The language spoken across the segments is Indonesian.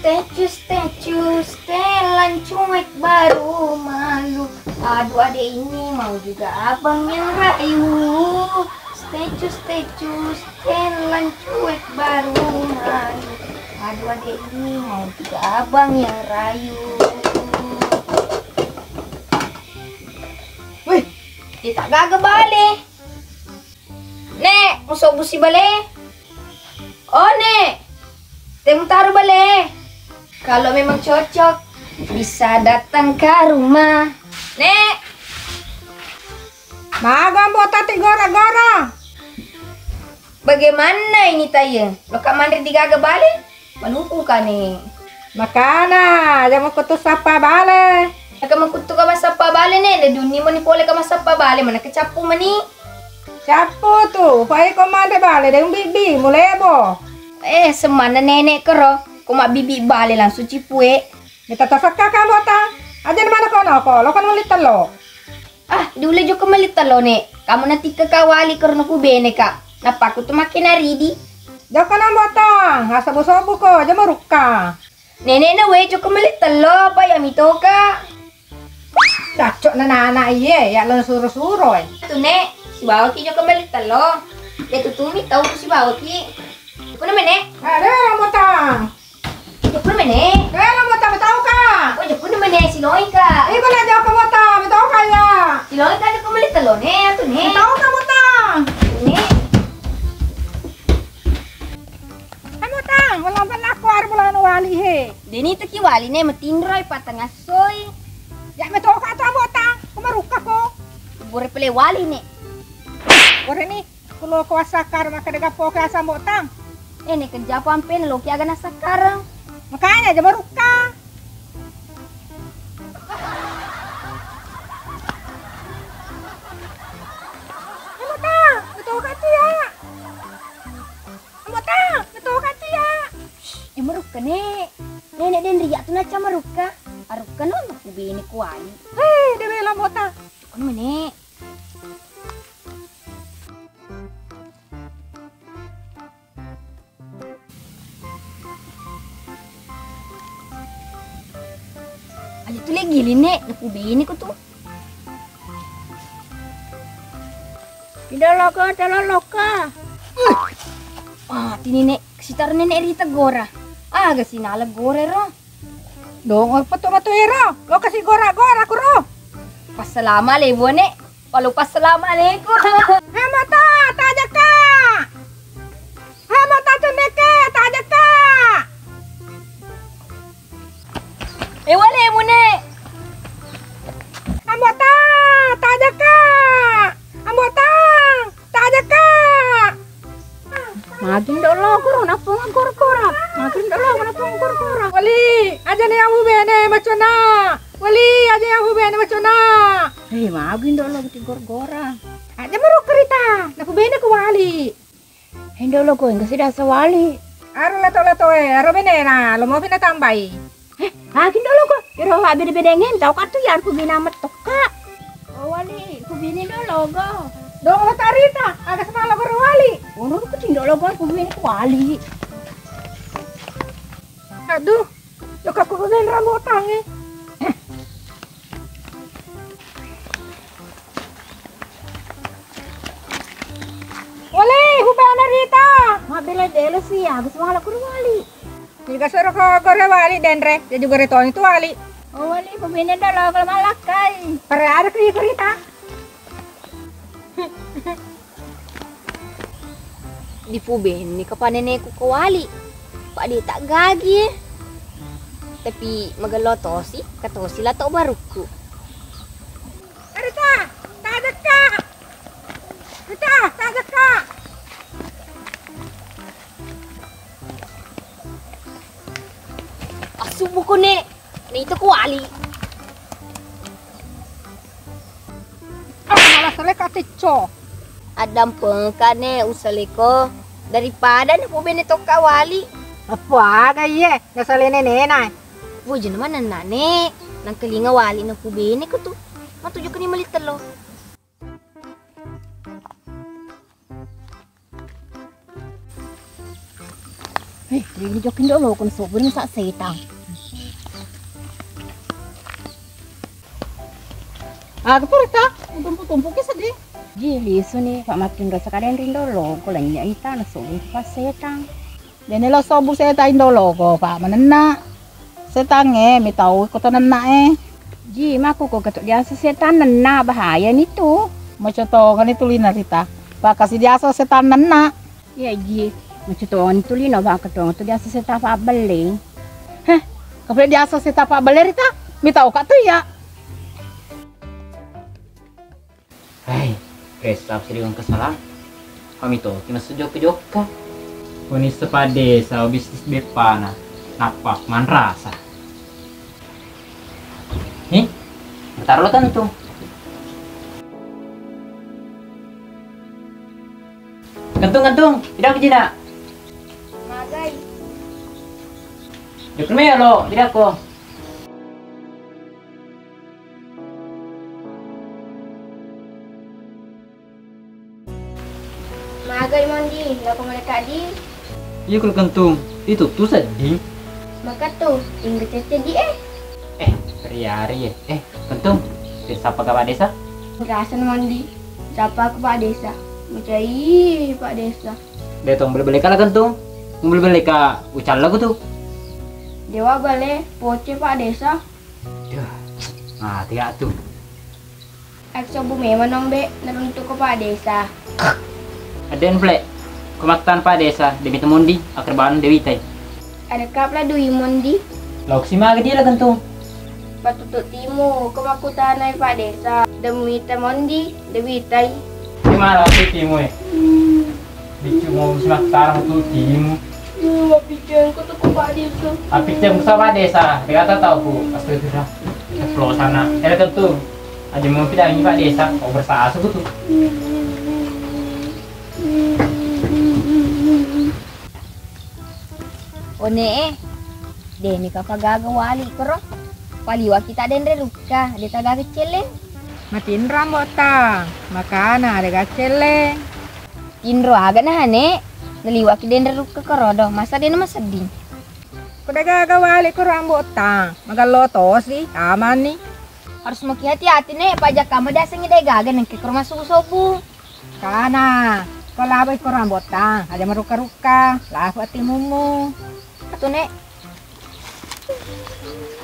statue, setelan cuek baru malu. Aduh adek ini mau juga abang yang rayu. Statue, setelan cuek baru malu. Aduh adek ini mau juga abang yang rayu. Wih, dia tak gagah balik. Nek, musuh busi balik. Oh nek, temu taruh balik. Kalau memang cocok, bisa datang ke rumah. Nek, Maga mbok tati gara-gara. bagaimana ini taya? Lo kak mandiri digaga balik? Manupu ka nih. Makana, jangan kutus apa bale. Kamu kutu ka masapa balik nih. Da dunia mo ni pole ka masapa balik. Mana kecapu mani? Siapa tuh? Pai komande bale dengan bibi mulai bo. Semana nenek kero. Koma bibi balik langsung cipue. Kita tasakka kamu ta. Aja di mana kono ko? Lo kan ulit telo. Dulu juga kemalita lo nek. Kamu nanti kekawali karena ku bene kak. Napa aku tuh makin aridi? Joko na botang, asa bosobu ko, aja maruka. Nenek na we juga kemalita lo apa ya mitoka? Cacok na nana iye, ya lo suruh-suruh. Tuh nek, si bawa ki juga kemalita lo. Ya tutumi tahu tuh si bawa ki. Kuno menek? Ada lo botang. Kuno menek? Lo botang tahu ka? Oh, kuno menek si Loy ka. Ibu na joko botang, tahu ka ya? Si Loy ka juga kemalita lo nek, tuh nek. Tahu ka botang? Nek. Botang, wala ba na ko ar bulan wali he. Deni tuh ki wali nek matindroy patang asoy. Ya me tahu ka ta botang, kumaruka ko. Bore pele wali nek. Ore ni, kulo ko asakar maka daga po ka sa botang. Nek kejapan pen lo ki aga na sekarang. Makanya aja maruka. Botang, betul ka ya? Botang, betul ka ya? Maruka nek. Nenek den riak tuh naca maruka. Aruka no aku bini kuali. Dewe la botang. Kan menek. Aja tuh lagi nek, aku bini ko tuh. Tidak loka. Tini nek, sitar nenek rita gora. Aga sinala gore ro. Dong, pato era. Lo kasih gora-gora ko ro. Pasalama lebo nek. Palu pasalama leko. Hemata, tajaka. Hemata tuneke, tajaka. Wale mo nek. Ambota, tajaka. Ambota, tajaka. Magin dolo ko napa ngor-ngor. Magin dolo napa ngor-ngor. Wali, aja nih aku bene macuna. Wali, aja aku bene macuna. Magin dolo ti gor-gora. Aja meru kerita, naku bene ku wali. Dolo ko enggak sih dasa wali. Aro leto-leto aro bene na, lo mau pina tambai. Magin dolo ko. Pero beda-bedengen tau ka tuh ya aku bina metok kak. Oh wali, aku bini dolo go. Dong lo tarita, agak semala baru wali. Ono ko tin dolo go aku bini wali. Aduh, jok aku ben rambutan eh. Wali, hubana Rita. Mabela dele sih ya, habis malah aku wali. Jika suruh ke gore wali denre, jadi gore toni itu wali. Oh wali, pembina dolo kalau malakai. Pare ada ke Rita. Di puben ni kapanenekku ko wali. Pak dia tak gagi. Tapi magalotosi, katosi lah tok baruku. Rita, tak ada kak. Rita, tak ada kak. Asubo ko ne. Nito ko wali. Malah selek atico. Adam pengkane usaliko daripada na puben ito kawali. Apa ada ye? Ngasali nenay. Wujud naman na nane. Nang kalinga wali na puben ko to. Matujo ka ni malitalo. Ini jokin dulu kun sobrin sak setang. Keturita, tumpuk-tumpuk ke sedih. Ji lisu nih Pak makin rasa kadang rindolo ko lanya ita na sobrin pas setang. Dan lo sobu setang dulu ko Pak menena. Setangnya, mi tahu ko to nena Ji maku ko ketuk dia setan nena bahaya nih tuh. Macam to kan itu lina Rita. Pak kasih dia setan nena. Ya ji, macam tu orang tu lino bak ketong tu dia setan apa beling. Kapre dia setan Pak beler Rita. Mi tahu kak tuh ya. Hai, resap sering kesalah. Kami tuh kena sejok ka. Kuni sepade sa bisnis bepana. Napak man rasa. Nih, bentar lo tentu. Gantung, tidak tidak. Magai. Jukme ya lo, tidak ko. Magai mandi, lako mereka di. Iya kalau gantung, itu tuh sedih. Maka tuh, tinggal cece di Hari ya. Gantung, desa apa kabar desa? Rasan mandi. Siapa ke Pak Desa? Mencari Pak Desa. Betong beli-beli kalah gantung. Beli-beli ka ucal lagu tuh. Dewa balik, poce Pak Desa. Duh, nah tiga tuh. Ekso bumi menong be, neruntuk ke Pak Desa. Ada yang plek. Kemaktan Pak Desa, demi temundi, akraban Dewi tay. Ada kapla dui mondi. Lauk si maga dia lah gantung. Patutut timu, kemakutanay Pak Desa. Demi temondi, Dewi tay. Gimana waktu timu ya? Bicu mau semaktar waktu timu. Pikiran ko tuh ke Pak Desa. Tapi cem sama desa, dia kata tahu bu, pasti itu dah. Pulau sana, ada tentu. Aja mau pindah ini Pak Desa, kau bersasa tuh. One deni kakak gaga wali kero. Wali wa kita den luka, dia taga kecil. Matiin rambut tang. Makana ada gaceleng. Indro aga na hane. Naliwa ki den luka kero do. Masa den mas sedih. Kuda gagawali ko rambut tang. Magaloto sih, aman nih. Harus maki hati-hati nih, pajak kamu dasangnya deh gaga nang ke rumah subu-subu. Kana, ko labay ko rambut tang. Ada maruka-ruka, lafu at timumu. Atu nek.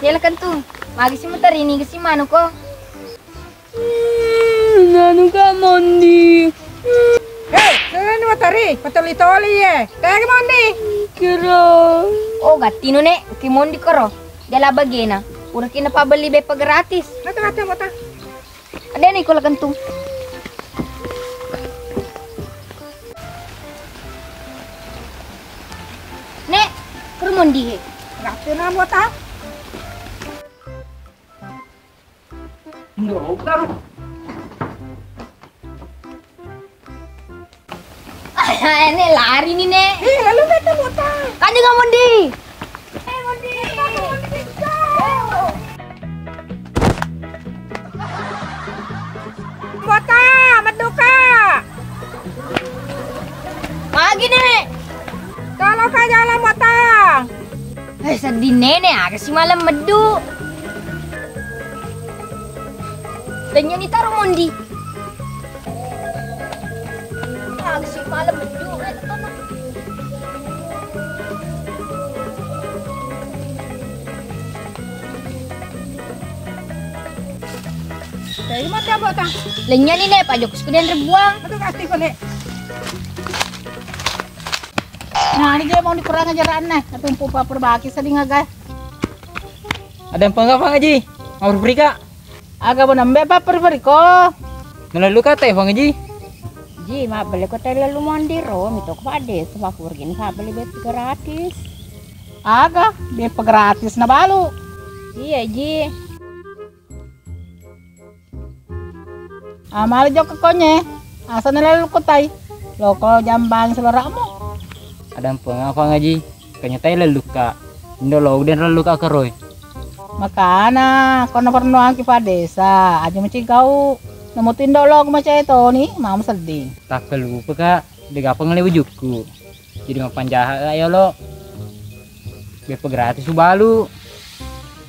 Silakan tuh. Magi si mutar ini ke si manu ko. Nanu ka mondi. Hei, saan mo tari? Patuli-tuli Kaya mondi. Kira. Oh, gatino nek, kimondi koro. Dala bagena. Ura kina pabeli be pa gratis. Nata mo ta. Ada nih kulakan tuh. Nek, kerumondi. Gratis rambut tang. Nggak, taruh. Ini lari nih nek. Lalu beta mo tang. Kan juga mondi. Bota, maduka. Lagi nek. Kalau ka jalan bota. Sedih nenek, aga si malam medu. Dan yang ditaruh mondi. Aga si malam medu. Dari mana bota? Lenya nih nek, pajok sekalian rebuang. Aduh kasih ko nek. Nah, ini dia mau dikurang ajaran nih. Tapi pupa perbaki sedih ngagay. Ada yang panggap ngaji? Mau berberi kak? Agak menambah apa perberi ko? Nelalu kata ya Ji? Ji, mak beli ko tayo lalu mandiro, mito ko pade, sebab kurgin pa beli bet gratis. Agak, dia gratis na balu. Iya Ji. Amal jok kekonye. Asa nelalu ko tay. Loko jambang selera mo. Ada yang panggap ngaji? Kanya tayo lalu kak. Ndolo dan lalu kak keroy. Makana, kono pernuang ki pa desa, aja macam kau namutin dolog macam itu nih, mau sedih. Tak perlu kak. Dia gak pengen lewujukku. Jadi mapan jahat ayo lo. Bepa gratis ubalu.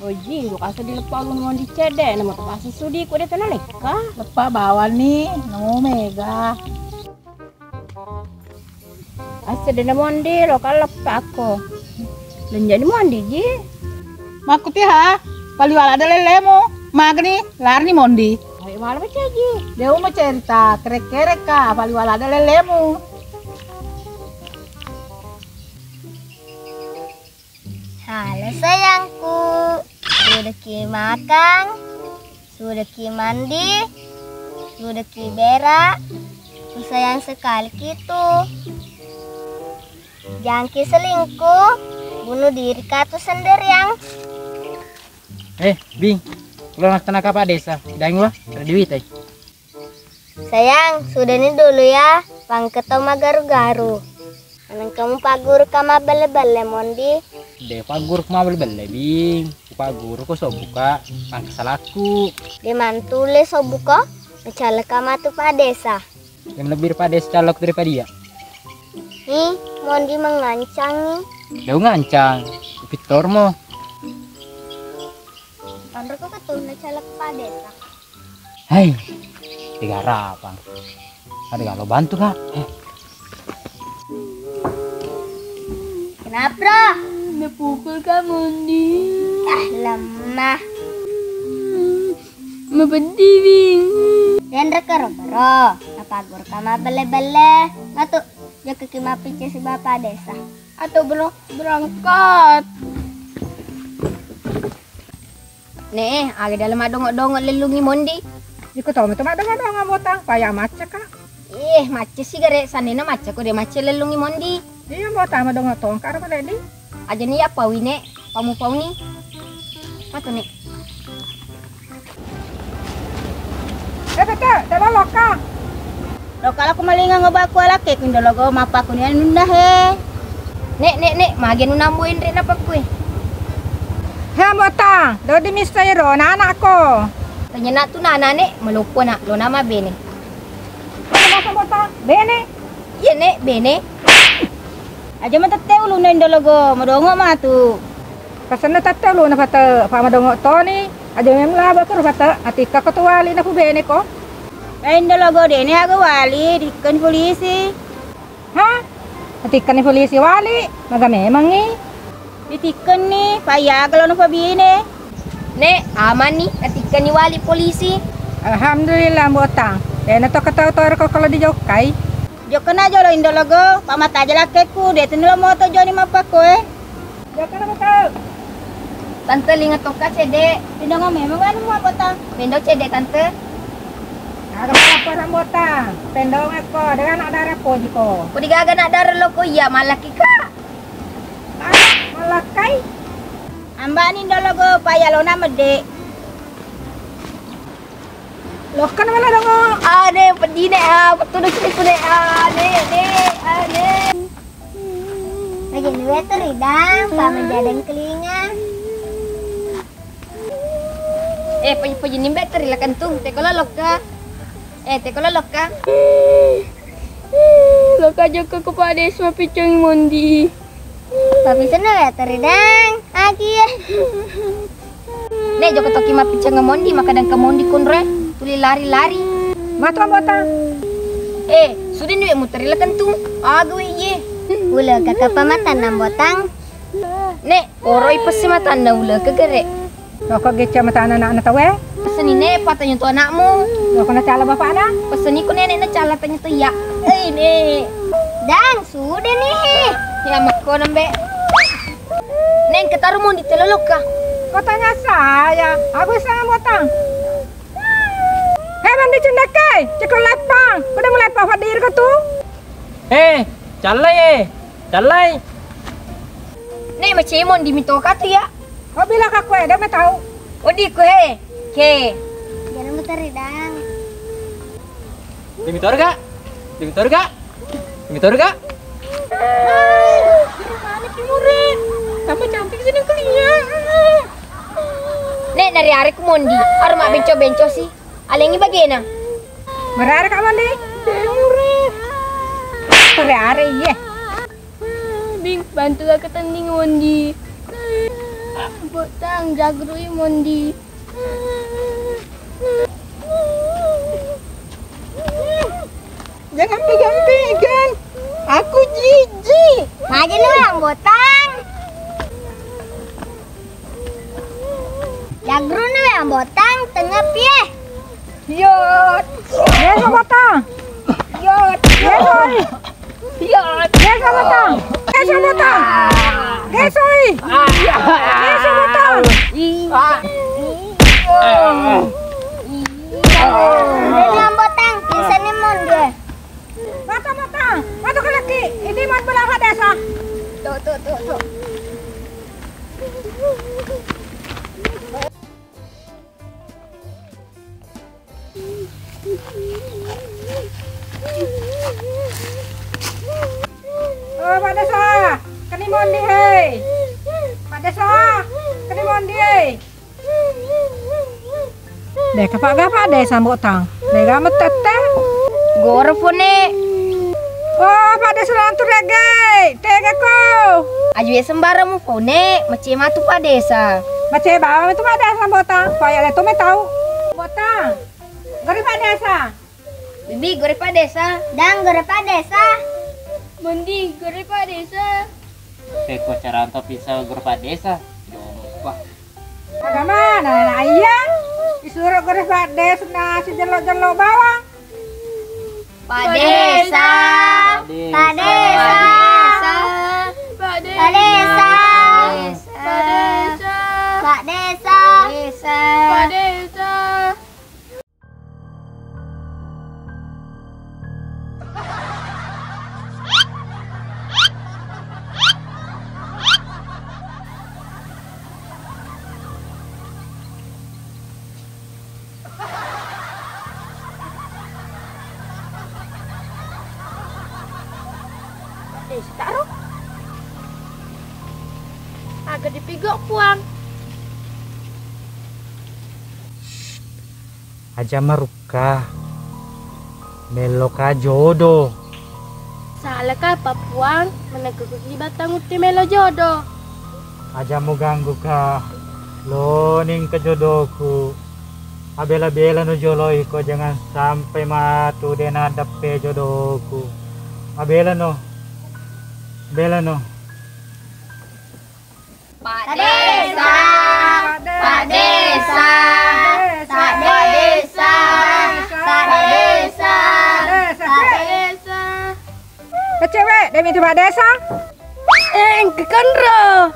Oji, lu kasih dilepas lu mau dicedek, nama terpaksa sudi ku dia tanah leka. Lepas bawa nih, nunggu mega. Asa dia mondi lo kalau lepas aku. Lenjani mondi ji. Makuti ha, pali wala ada lelemo. Magni, lari mondi. Ayo malam aja ji. Dia mau cerita, kerek-kerek ka, pali wala ada lelemo. Halo sayangku, sudah ki makan, sudah ki mandi, sudah ki berak, ku sayang sekali gitu. Jangan ki selingkuh, bunuh diri katu sendirian. Bing, kalau nak tenaga Pak Desa, daing wah, ada duit Sayang, sudah ini dulu ya, pangketoma garu-garu. Anang kamu pak guru kama bele-bele mondi. De Pak Guru mau beli Bing. Pak Guru kok so buka, kan kesalaku. Di mantule so buka, mencala kama tu pak desa. Yang lebih Pak Desa calok daripada dia. Nih, mondi mengancang nih. Dia ngancang, Victor mo. Pandor ko ketuh mencala ke pak desa. Hai, tiga rapang. Ada kalau bantu kak? Kenapa? Napukul ka mondi. Ah, lemah. Mabadibing. Dan rekero-kero, apa guru kama bele-bele. Ngatu, jaga kima pice si bapak desa. Atau berangkat. Nih, agak dalam dongok-dongok lelungi mondi. Jika tahu itu mak dong botang, payah macet kah? Macet sih gare sanina macet ko de macet lelungi mondi. Iya botang mah dong tong kar apa ledi? Aja nih apa wine, pamu nih. Matu nih. Bete, tela loka. Lo kalau aku malinga ngobaku alake kun dologo mapa kun yan nunda he. Nek, magen nambuin rin apa kue. He botang, do di mistero na anak ko. Tanya nak tu nana nek melupo nak lo nama bene. Ano masa botang? Bene. Iya nek bene. Aja mah teteu lu nen dologo modongo mah tu. Pasal na tatelo na pata pa madongo to ni. Aja mem laba ko pata atika ko tuwali na pu bene ko. Lain dologo dene aga wali diken polisi. Ha? Atika ni polisi wali, maga memang ni. Ditiken nih, payah kalau nu pabine. Nek, aman nih ketika ni wali polisi. Alhamdulillah botang. Dena to kata ko kalau di jokai. Jokan aja lo indologo, pamat aja lakeku, dia tenlo moto joni mapa koe. Jokan apa kau? Tante linga toka cede, tidak memang kan mau apa Bendo cede tante. Agak apa sama botang. Pendong ko dengan anak darah po jiko. Kau digaga nak darah lo ko iya malah kika. Malah kai. Amba ni indologo, payah lo nama dek. Loh kan wala dongo. Ade pedine betul betul dek ade. Lagi ni weter idang, kama jadang kelinga. Pagi nimbe terila kantung, tekola loka. Tekola loka. Loka joko kepada semua picong mondi. Tapi sana weter idang, lagi ya. Nek joko toki ma picong mondi, maka dan kemondi kunre. Tuli lari-lari. Matu botang. Sudah nih muterila kantung. Agawe ye. Ula kakak pamatan nam botang. Nek, oroi pesi mata anda ula kegere. Kau geca mata anak-anak tahu eh? Pesen ini patanya tu anakmu. Kau kena cala bapak anak? Pesen ini ku nenek na cala tanya tu ya. Nek. Dan sudah nih. Ya mako nambe. Neng ketaru mau ditelolok kah? Kau tanya saya. Aku sangat botang. Hei mandi cendekai. Cekol lepang. Kau dah mulai apa diri kau tu? Calai. Nek macam mon dimito katu ya. Kau bilang aku dah mau tahu. Odi ko he. Ke. Jangan muter idang. Dimitor gak? Mana timurin? Kamu cantik sini kuliah. Nek dari hari ku mondi. Aru mak benco sih. Alengi bagena. Berada kak mandi? Murid. Hari-hari ye. Bing bantu aku tanding mondi. Botang jagrui mondi. Jangan pegang-pegang. Aku jijik. Maju lu yang botang. Jagru nu yang botang tengah pieh. Yot. Desa Botang. Yot. Gesoi. Yot. Desa Botang. Desa Botang. Gesoi. Desa Botang. Ini yang botang, pisan mon dia. Botang. Matu ke laki. Ini mau belakang desa. Tuh. Oh, Pak Desa. Kani mondi hei. Pak Desa. Kani mondi hei. Dek apa desa Botang. Dek amat teteh. Gorfone. Oh, Pak Desa lantur lagi. Tega ko. Aju ya sembara mu fone, macam matu pa desa. Macam bawang itu Pak Desa Botang. Payah itu me tahu. Botang. Gori Pak Desa. Bibi gore pa desa. Dan gerepa desa. Mondi gore pa desa. Teko cara untuk pisau grup desa. Wah, Agama nah ayah. Disuruh gori Pak Desa nasi jelo-jelo bawang. Pa desa. Pa desa. Pa Pa desa. Pa desa. Pa desa. Desa. Pa desa. Taruh. Agak dipigok puang. aja meruka. Meloka jodoh. Salah ka papuang meneguk di batang uti melo jodoh. Aja mau ganggu ka. Loning ke jodohku. Abela-bela no joloi ko jangan sampai matu den adape jodohku. Abela no. Bela no. Pak Desa. Pak Desa. Pak Desa. Pak Desa. Pak Desa. Cewek, demi itu Pak Desa. Ke kanra.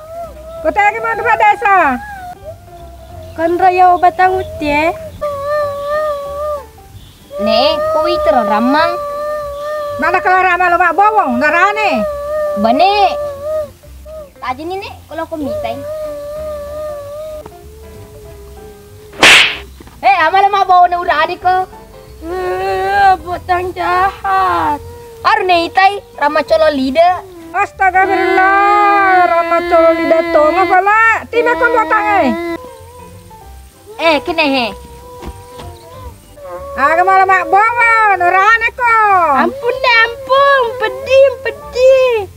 Kota lagi mau Pak Desa. Kanra ya batang uti. Nek, kau itu ramang. Mana kalau ramah lo mak bawang, darane. Bane. Tadi ni nek kalau kau mitai. Amal mah bawa na uradi ko. Botang jahat. Aru nek itai rama colo lida. Astagfirullah, Rama colo lidah tonga pala. Tiba kau botang Kene he. Aga malah mak bawang, darane ko. Ampun deh, ampun. Pedih.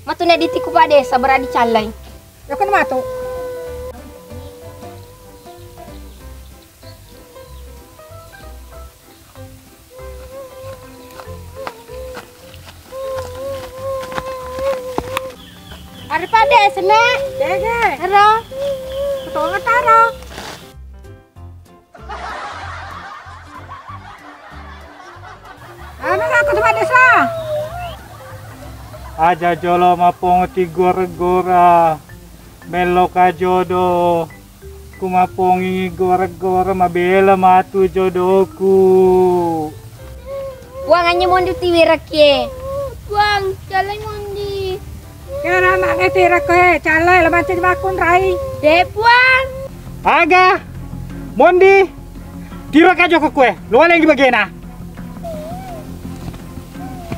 Matu nek ditiku Pak Desa beradi calai. Ya kan matu. Ada Pak Desa nek. Dege, Hero. ketonga taro. Ano aku tuh Pak Desa? Aja jolo mapong ti gora-gora. Meloka jodoh. Kumapongi gora-gora mabela matu jodohku. Buangannya mondi tiwirak ye. Buang, calai mondi. Kira nak ngetira ko calai laban cin bakun rai. Deh buang. Aga. Mondi. Tira kajo ke kue. Lu lagi bagian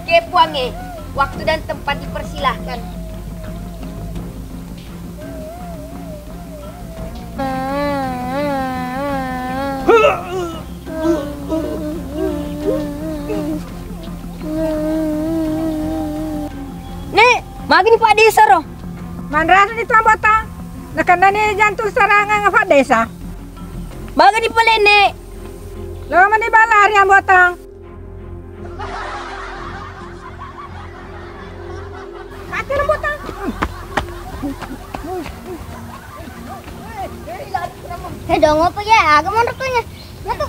Ke buang ye. Waktu dan tempat dipersilahkan. Nek, makin Pak Desa roh. Mandrasan itu botang. Nakandani jantung serangan ngapa desa. Baga di pelene. Lo mani balar yang botang. Kaki lo botang. Dong apa ya? Agak mau retunya. Nyatu.